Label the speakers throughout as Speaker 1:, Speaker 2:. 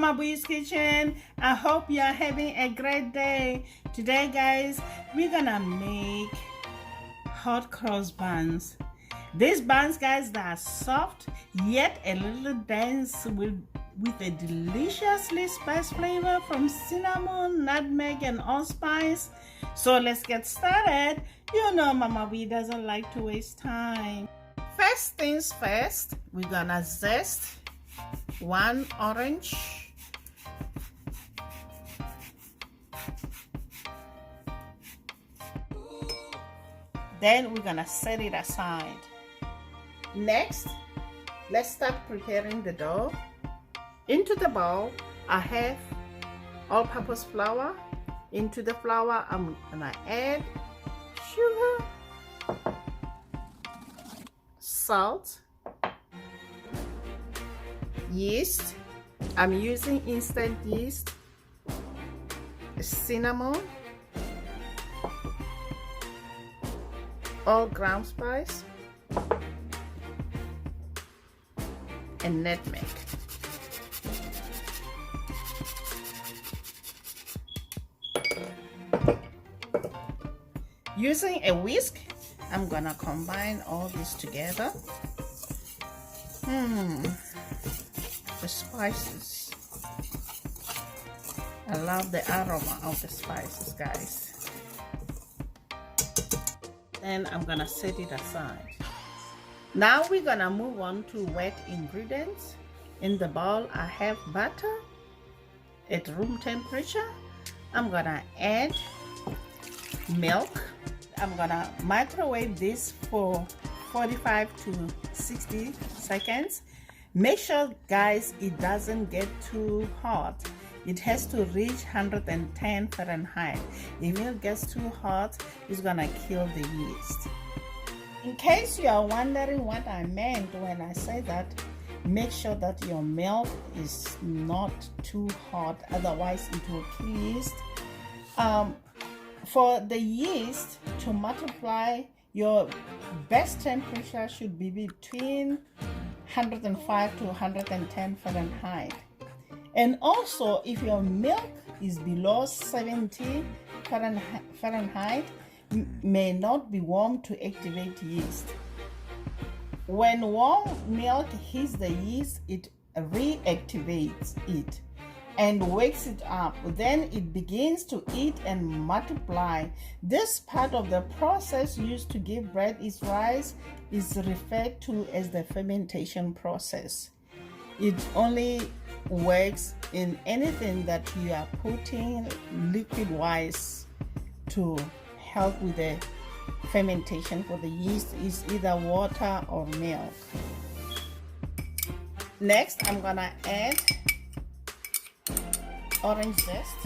Speaker 1: Mama Boo's Kitchen. I hope you are having a great day. Today guys, we're gonna make hot cross buns. These buns guys, they are soft yet a little dense with a deliciously spiced flavor from cinnamon, nutmeg and allspice. So let's get started. You know Mama Boo doesn't like to waste time. First things first, we're gonna zest one orange, then we're gonna set it aside. Next, let's start preparing the dough. Into the bowl, I have all-purpose flour. Into the flour, I'm gonna add sugar, salt, yeast. I'm using instant yeast, cinnamon, all ground spice, and nutmeg. Using a whisk, I'm gonna combine all this together. The spices. I love the aroma of the spices, guys. Then I'm gonna set it aside. Now we're gonna move on to wet ingredients. In the bowl, I have butter at room temperature. I'm gonna add milk. I'm gonna microwave this for 45 to 60 seconds. Make sure guys it doesn't get too hot. It has to reach 110 Fahrenheit. If it gets too hot, it's gonna kill the yeast. In case you are wondering what I meant when I say that, make sure that your milk is not too hot, otherwise it will kill yeast. For the yeast to multiply, your best temperature should be between 105 to 110 Fahrenheit. And also, if your milk is below 70 Fahrenheit, may not be warm to activate yeast. When warm milk hits the yeast, it reactivates it and wakes it up. Then it begins to eat and multiply. This part of the process used to give bread its rise is referred to as the fermentation process. It only works in anything that you are putting liquid wise to help with the fermentation for the yeast is either water or milk. Next, I'm gonna add orange zest.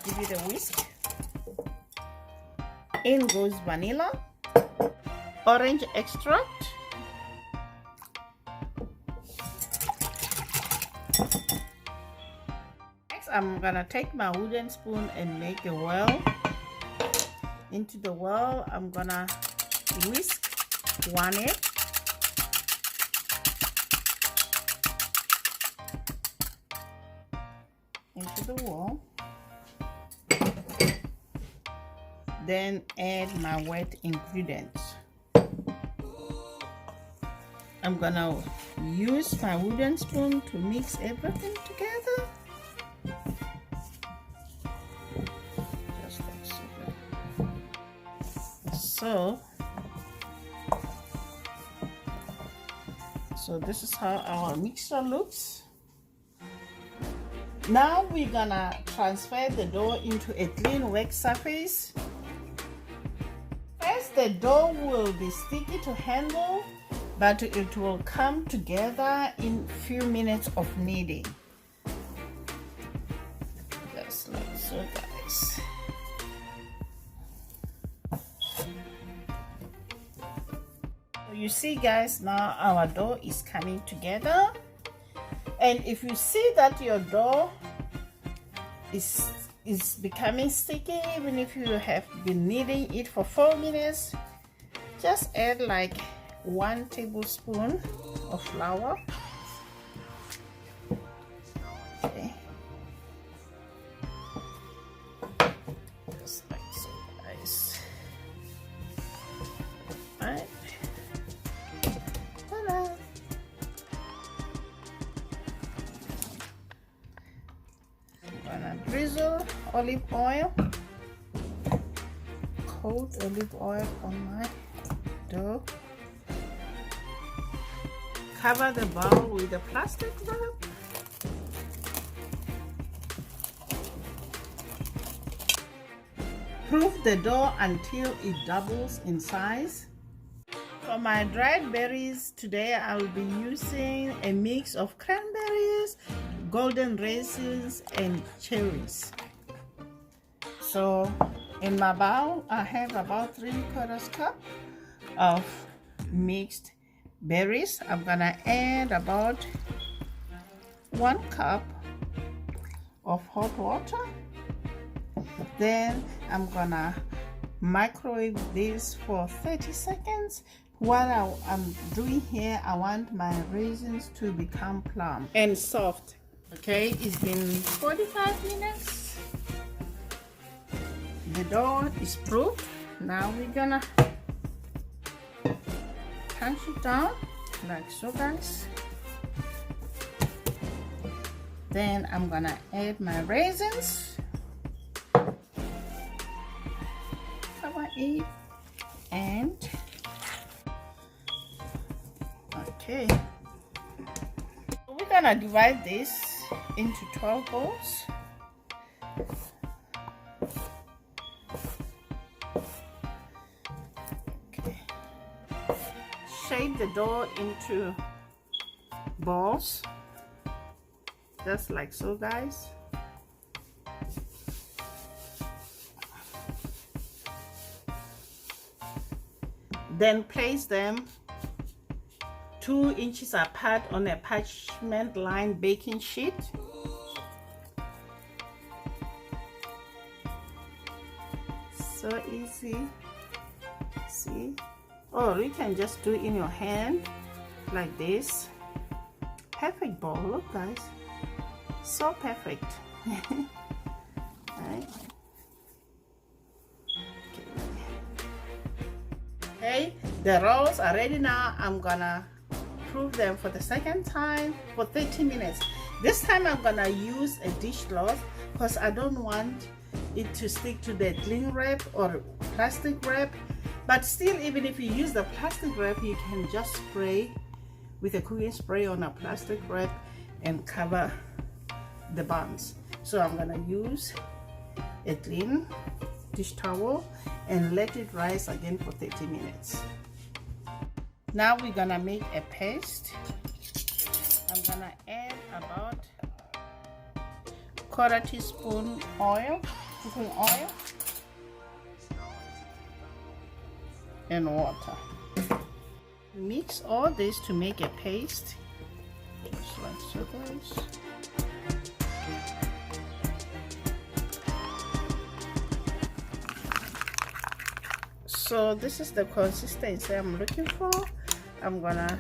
Speaker 1: Give it a whisk. In goes vanilla, orange extract, next I'm gonna take my wooden spoon and make a well. Into the well, I'm gonna whisk one egg, into the wall, then add my wet ingredients. I'm gonna use my wooden spoon to mix everything together. Just like so. So this is how our mixture looks. Now we're gonna transfer the dough into a clean work surface. First, the dough will be sticky to handle, but it will come together in a few minutes of kneading. Just like so, guys. So you see guys, now our dough is coming together. And if you see that your dough is becoming sticky, even if you have been kneading it for 4 minutes, just add like 1 tablespoon of flour Just like so, guys. Right. Ta-da. I'm gonna drizzle olive oil. Coat olive oil on my dough. Cover the bowl with a plastic wrap. Proof the dough until it doubles in size. For my dried berries today, I'll be using a mix of cranberries, golden raisins, and cherries. So in my bowl, I have about 3/4 cup of mixed berries. I'm gonna add about 1 cup of hot water. Then I'm gonna microwave this for 30 seconds. What I'm doing here, I want my raisins to become plump and soft. Okay, it's been 45 minutes. The dough is proof. Now we're gonna punch it down like so, guys. Then I'm gonna add my raisins. Cover it and okay. We're gonna divide this into 12 bowls. Shape the dough into balls, just like so, guys. Then place them 2 inches apart on a parchment lined baking sheet. So easy. See? Or you can just do it in your hand like this. Perfect bowl. Look, guys, so perfect. Right. Okay, the rolls are ready now. I'm gonna proof them for the second time for 30 minutes. This time I'm gonna use a dishcloth because I don't want it to stick to the cling wrap or plastic wrap. But still, even if you use the plastic wrap, you can just spray with a cooking spray on a plastic wrap and cover the buns. So I'm gonna use a clean dish towel and let it rise again for 30 minutes. Now we're gonna make a paste. I'm gonna add about 1/4 teaspoon oil, cooking oil, and water. Mix all this to make a paste, just like so, guys. So this is the consistency I'm looking for. I'm gonna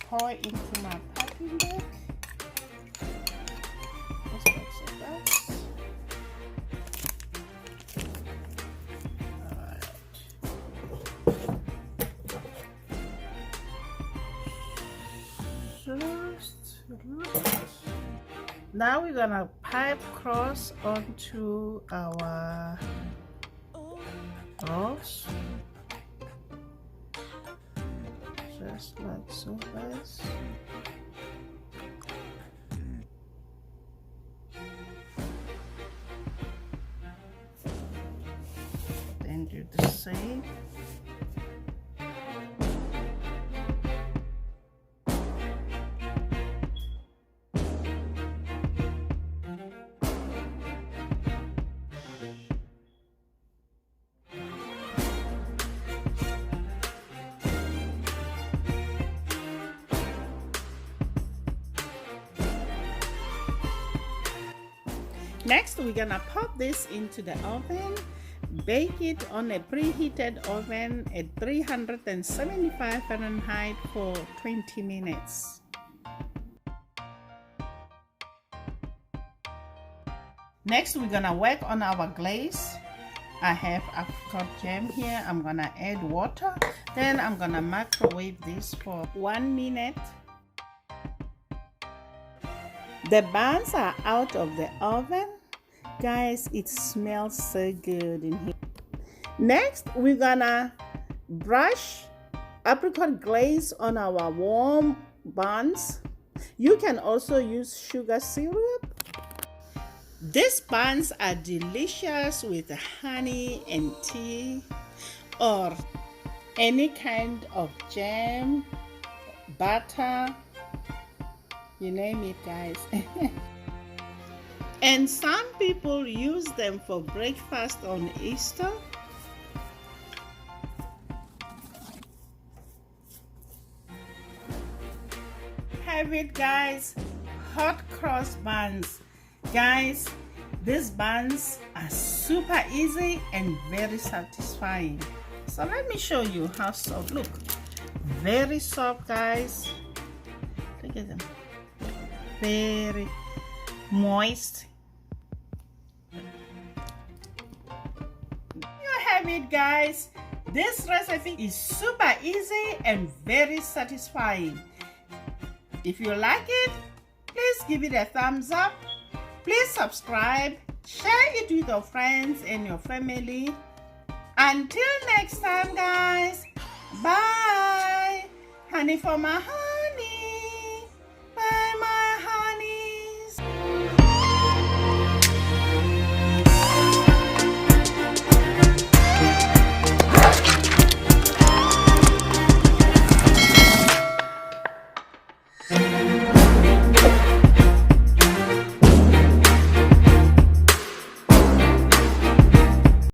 Speaker 1: pour it into my piping bag. Just like so, guys. Now we're gonna pipe cross onto our rolls, just like so, guys. Then do the same. Next, we're gonna pop this into the oven. Bake it on a preheated oven at 375 Fahrenheit for 20 minutes. Next, we're gonna work on our glaze. I have apricot jam here. I'm gonna add water. Then I'm gonna microwave this for 1 minute. The buns are out of the oven. Guys, it smells so good in here. Next, we're gonna brush apricot glaze on our warm buns. You can also use sugar syrup. These buns are delicious with honey and tea or any kind of jam, butter, you name it, guys. And some people use them for breakfast on Easter. Have it, guys, hot cross buns. Guys, these buns are super easy and very satisfying. So let me show you how soft. Look, very soft, guys. Look at them, very moist. You have it, guys. This recipe is super easy and very satisfying. If you like it, please give it a thumbs up. Please subscribe, share it with your friends and your family. Until next time, guys. Bye. Honey for my heart.